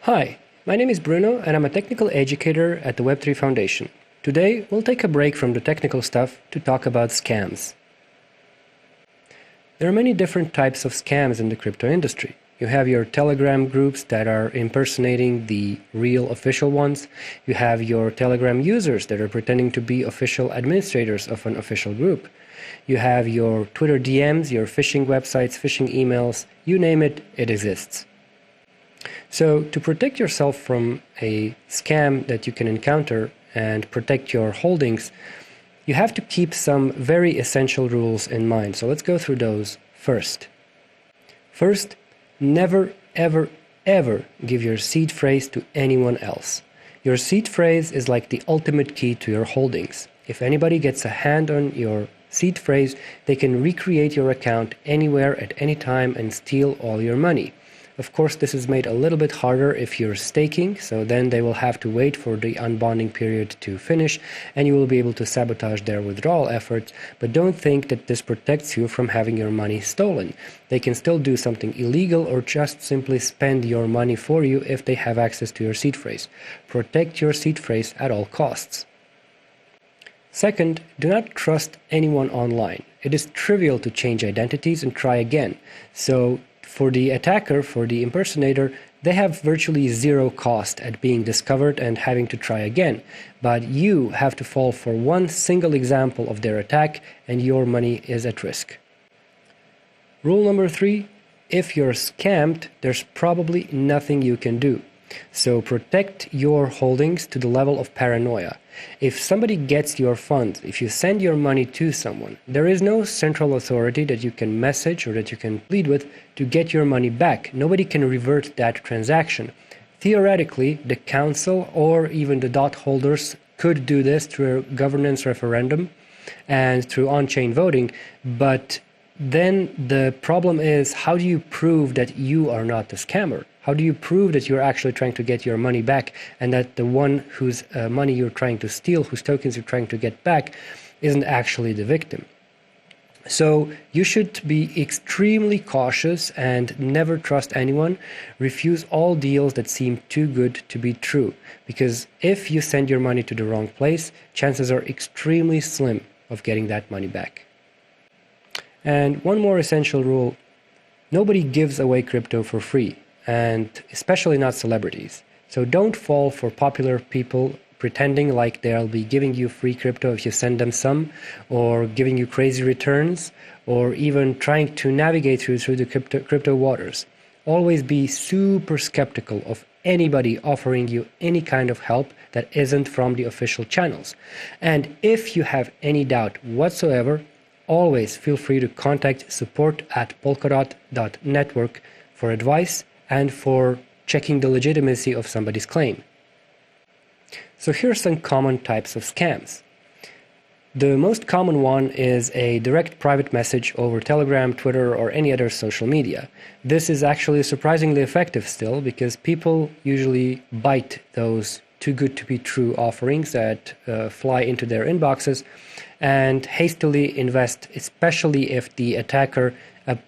Hi, my name is Bruno and I'm a technical educator at the Web3 Foundation. Today, we'll take a break from the technical stuff to talk about scams. There are many different types of scams in the crypto industry. You have your Telegram groups that are impersonating the real official ones. You have your Telegram users that are pretending to be official administrators of an official group. You have your Twitter DMs, your phishing websites, phishing emails, you name it, it exists. So to protect yourself from a scam that you can encounter and protect your holdings, you have to keep some very essential rules in mind. So let's go through those first. First, never, ever, ever give your seed phrase to anyone else. Your seed phrase is like the ultimate key to your holdings. If anybody gets a hand on your seed phrase, they can recreate your account anywhere at any time and steal all your money. Of course, this is made a little bit harder if you're staking, so then they will have to wait for the unbonding period to finish and you will be able to sabotage their withdrawal efforts, but don't think that this protects you from having your money stolen. They can still do something illegal or just simply spend your money for you if they have access to your seed phrase. Protect your seed phrase at all costs. Second, do not trust anyone online. It is trivial to change identities and try again, so for the attacker, for the impersonator, they have virtually zero cost at being discovered and having to try again. But you have to fall for one single example of their attack and your money is at risk. Rule number 3, if you're scammed, there's probably nothing you can do. So protect your holdings to the level of paranoia. If somebody gets your funds, if you send your money to someone, there is no central authority that you can message or that you can plead with to get your money back. Nobody can revert that transaction. Theoretically, the council or even the DOT holders could do this through a governance referendum and through on-chain voting, but then the problem is, how do you prove that you are not the scammer? How do you prove that you're actually trying to get your money back and that the one whose money you're trying to steal, whose tokens you're trying to get back, isn't actually the victim? So you should be extremely cautious and never trust anyone. Refuse all deals that seem too good to be true, because if you send your money to the wrong place, chances are extremely slim of getting that money back. And one more essential rule, nobody gives away crypto for free, and especially not celebrities. So don't fall for popular people pretending like they'll be giving you free crypto if you send them some, or giving you crazy returns, or even trying to navigate through the crypto waters. Always be super skeptical of anybody offering you any kind of help that isn't from the official channels. And if you have any doubt whatsoever, always feel free to contact support@polkadot.network for advice and for checking the legitimacy of somebody's claim. So here are some common types of scams. The most common one is a direct private message over Telegram, Twitter, or any other social media. This is actually surprisingly effective still because people usually bite those too good to be true offerings that fly into their inboxes and hastily invest, especially if the attacker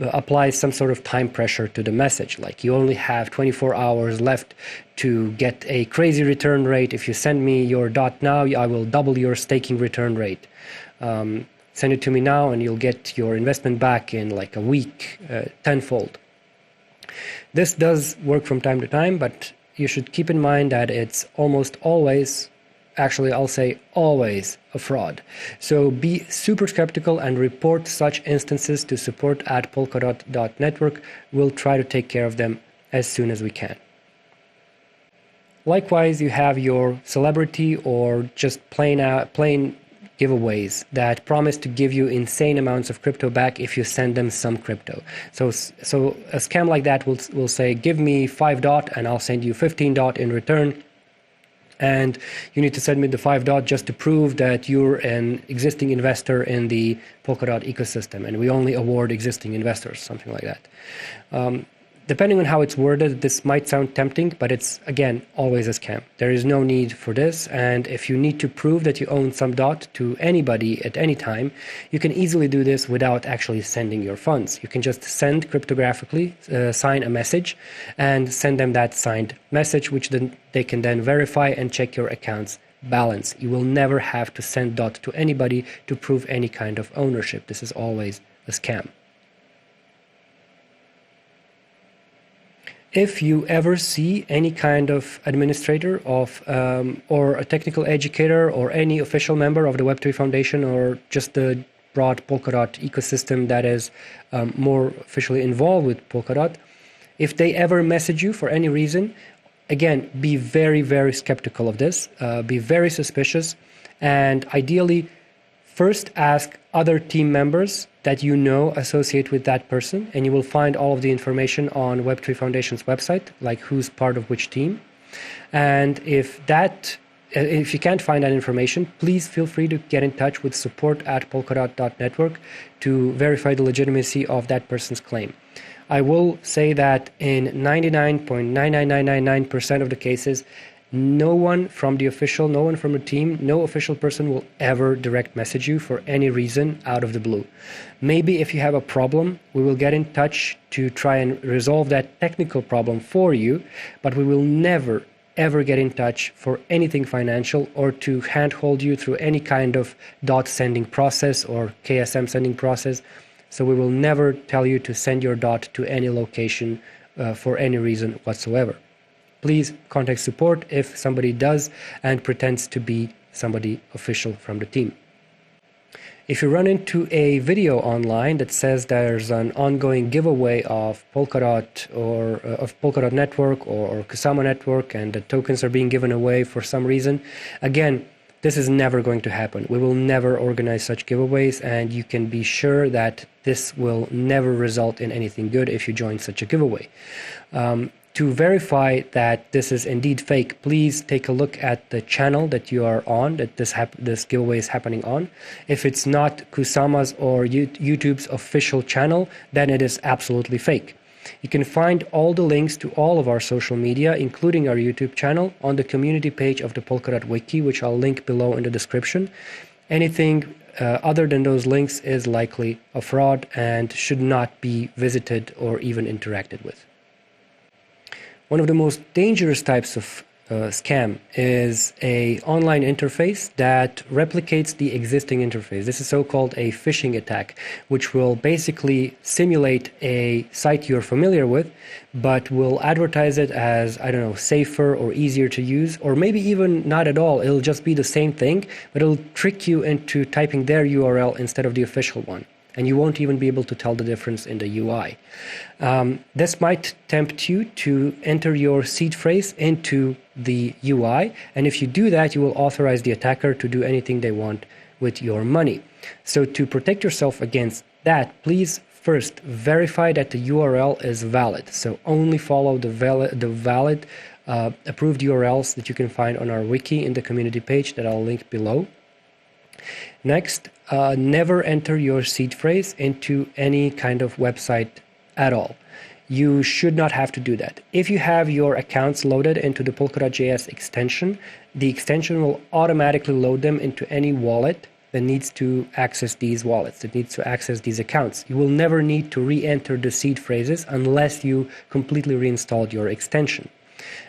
applies some sort of time pressure to the message, like you only have 24 hours left to get a crazy return rate. If you send me your DOT now, I will double your staking return rate. Send it to me now and you'll get your investment back in like a week, tenfold. This does work from time to time, but you should keep in mind that it's almost always, actually I'll say always, a fraud. So be super skeptical and report such instances to support@polkadot.network. We'll try to take care of them as soon as we can. Likewise, you have your celebrity or just plain giveaways that promise to give you insane amounts of crypto back if you send them some crypto. So a scam like that will say, give me 5 DOT and I'll send you 15 DOT in return. And you need to send me the 5 DOT just to prove that you're an existing investor in the Polkadot ecosystem, and we only award existing investors, something like that. Depending on how it's worded, this might sound tempting, but it's, again, always a scam. There is no need for this, and if you need to prove that you own some DOT to anybody at any time, you can easily do this without actually sending your funds. You can just send cryptographically, sign a message, and send them that signed message, which then they can then verify and check your account's balance. You will never have to send DOT to anybody to prove any kind of ownership. This is always a scam. If you ever see any kind of administrator of or a technical educator or any official member of the Web3 Foundation or just the broad Polkadot ecosystem that is more officially involved with Polkadot, if they ever message you for any reason, again, be very, very skeptical of this, be very suspicious, and ideally first ask other team members that you know associate with that person, and you will find all of the information on Web3 Foundation's website, like who's part of which team. And if you can't find that information, please feel free to get in touch with support@polkadot.network to verify the legitimacy of that person's claim. I will say that in 99.99999% of the cases, no one from the team, no official person will ever direct message you for any reason out of the blue. Maybe if you have a problem, we will get in touch to try and resolve that technical problem for you, but we will never, ever get in touch for anything financial or to handhold you through any kind of DOT sending process or KSM sending process. So we will never tell you to send your DOT to any location for any reason whatsoever. Please contact support if somebody does and pretends to be somebody official from the team. If you run into a video online that says there's an ongoing giveaway of Polkadot or of Polkadot network or Kusama network and the tokens are being given away for some reason, again, this is never going to happen. We will never organize such giveaways, and you can be sure that this will never result in anything good if you join such a giveaway. To verify that this is indeed fake, please take a look at the channel that you are on, that this giveaway is happening on. If it's not Kusama's or YouTube's official channel, then it is absolutely fake. You can find all the links to all of our social media, including our YouTube channel, on the community page of the Polkadot Wiki, which I'll link below in the description. Anything other than those links is likely a fraud and should not be visited or even interacted with. One of the most dangerous types of scam is an online interface that replicates the existing interface. This is so-called a phishing attack, which will basically simulate a site you're familiar with, but will advertise it as, I don't know, safer or easier to use, or maybe even not at all. It'll just be the same thing, but it'll trick you into typing their URL instead of the official one. And you won't even be able to tell the difference in the UI. This might tempt you to enter your seed phrase into the UI, and if you do that, you will authorize the attacker to do anything they want with your money. So to protect yourself against that, please first verify that the URL is valid. So only follow the valid approved URLs that you can find on our wiki in the community page that I'll link below. Next, never enter your seed phrase into any kind of website at all. You should not have to do that. If you have your accounts loaded into the Polkadot.js extension, the extension will automatically load them into any wallet that needs to access these wallets, that needs to access these accounts. You will never need to re-enter the seed phrases unless you completely reinstalled your extension.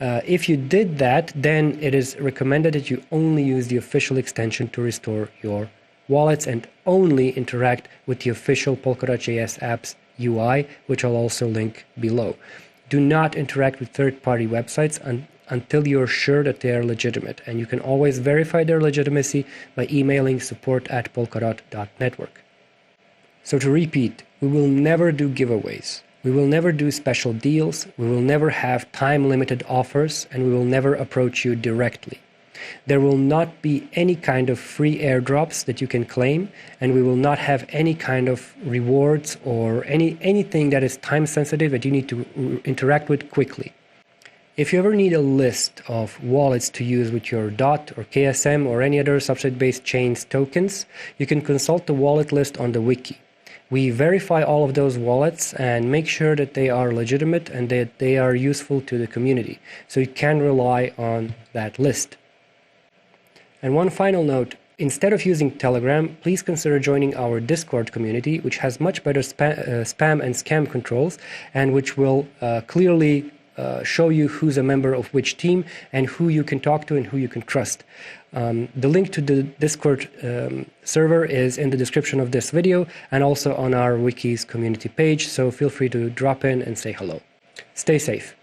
If you did that, then it is recommended that you only use the official extension to restore your wallets and only interact with the official Polkadot.js app's UI, which I'll also link below. Do not interact with third-party websites until you're sure that they are legitimate, and you can always verify their legitimacy by emailing support@polkadot.network. So to repeat, we will never do giveaways. We will never do special deals, we will never have time-limited offers, and we will never approach you directly. There will not be any kind of free airdrops that you can claim, and we will not have any kind of rewards or anything that is time-sensitive that you need to interact with quickly. If you ever need a list of wallets to use with your DOT or KSM or any other substrate-based chain's tokens, you can consult the wallet list on the wiki. We verify all of those wallets and make sure that they are legitimate and that they are useful to the community. So you can rely on that list. And one final note, instead of using Telegram, please consider joining our Discord community, which has much better spam and scam controls and which will clearly show you who's a member of which team and who you can talk to and who you can trust. The link to the Discord server is in the description of this video and also on our Wiki's community page, so feel free to drop in and say hello. Stay safe.